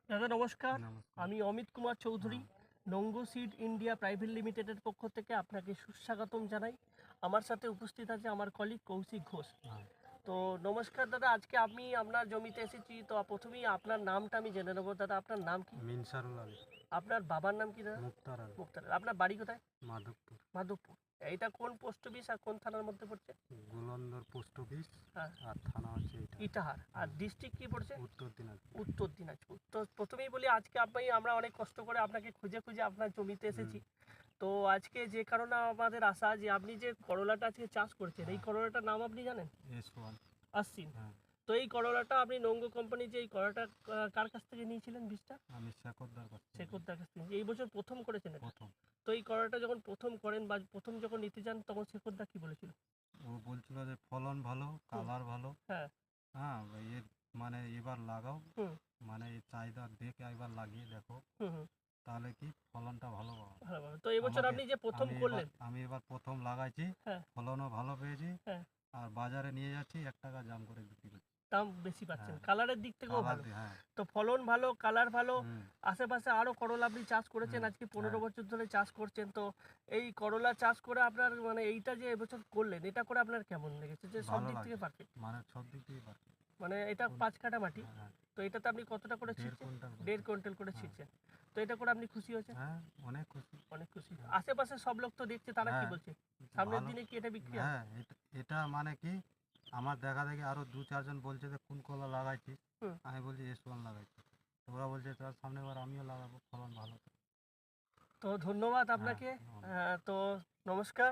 দাদা নমস্কার। নমস্কার। আমি অমিত কুমার চৌধুরী, নঙ্গো সিড ইন্ডিয়া প্রাইভেট লিমিটেডের পক্ষ থেকে আপনাকে সুস্বাগতম জানাই। আমার সাথে উপস্থিত আছে আমার কলিগ কৌশিক ঘোষ। হ্যাঁ, তো নমস্কার দাদা, আজকে আমি আপনার জমিতে এসেছি। তো প্রথমেই আপনার নামটা আমি জেনে নেবো। দাদা আপনার নাম কি? মিনসারুল আলী, আপনার বাবার নাম কি দাদা? মুক্তার আলী, মুক্তার। আপনার বাড়ি কোথায়? মাধবপুর, মাধবপুর। এইটা কোন পোস্ট অফিস আর কোন থানার মধ্যে পড়ছে? Gulandar post office. হ্যাঁ, আর থানা হচ্ছে এটা ইটাহার। আর ডিস্ট্রিক্ট কি পড়ছে? উত্তর দিনাজপুর। উত্তর দিনাজপুর। তো প্রথমেই বলি, আজকে আমরা অনেক কষ্ট করে আপনাকে খুঁজে খুঁজে আপনার জমিতে এসেছি। তো আজকে যে কারণে আমাদের আশা, যে আপনি যে করলাটা আজকে চাষ করছেন, এই করলাটার নাম আপনি জানেন? S1। আশ্বিন। হ্যাঁ, তো এই করলাটা আপনি নঙ্গো কোম্পানি, যে এই করলাটা কার কাছ থেকে নিয়েছিলেন বীজটা? আমি শেখরদার কাছ থেকে। শেখরদার কাছ থেকে। এই বছর প্রথম করেছেন এটা? প্রথম। তো এই করলাটা যখন প্রথম করেন বা প্রথম যখন নিতে যান, তখন শেখরদা কি বলেছিল? ও বলছিল যে ফলন ভালো, কালার ভালো। হ্যাঁ। হ্যাঁ, এর মানে এবার লাগাও, হুম মানে এই চাহিদা দেখে একবার লাগিয়ে দেখো, হুম হুম। তাহলে কি ফলনটা ভালো পাবো। ভালো ভালো। তো এবছর আমাকে আপনি যে প্রথম করলেন। আমি এবার প্রথম লাগাইছি, হ্যাঁ ফলনও ভালো পেয়েছি। হ্যাঁ। আর বাজারে নিয়ে যাচ্ছি 1 টাকা দাম করে বিক্রি করছি। দাম বেশি পাচ্ছেন, হ্যাঁ, কালারের দিক থেকেও কালার ভালো। দিয়ে, হ্যাঁ। তো ফলন ভালো, কালার ভালো। হুম, আশেপাশে আরও করলা আপনি চাষ করেছেন, হুম, আজকে 15 হ্যাঁ, বছর ধরে চাষ করছেন। তো এই করলা চাষ করে আপনার মানে এইটা যে এবছর করলেন, এটা করে আপনার কেমন লেগেছে? যে সব ভালো দিক থেকে লাগছে। পারফেক্ট। মানে সব দিক দিয়ে পারফেক্ট। মানে এটা 5 কাঠা মাটি। হ্যাঁ, তো এটাতে আপনি কতটা করে 1.5 ছিটছেন? কুইন্টাল করে। 1.5 কুইন্টাল করে হ্যাঁ, ছিটছেন। তো এটা করে আপনি খুশি হয়েছেন? হ্যাঁ, অনেক খুশি। অনেক খুশি। হ্যাঁ, আশেপাশে সব লোক তো দেখছে, তারা কি হ্যাঁ, বলছে? সামনের ভালো। দিনে কি এটা বিক্রি হবে? হ্যাঁ, এটা মানে কি, আমার দেখা দেখি আরো 2-4 জন বলছে যে কোন কলা লাগাইছিস? হুম। আমি বলছি S1 লাগাইছি। তো ওরা বলছে তার সামনের বার আমিও লাগাবো, ফলন ভালো তো। তো ধন্যবাদ হ্যাঁ, আপনাকে। তো নমস্কার।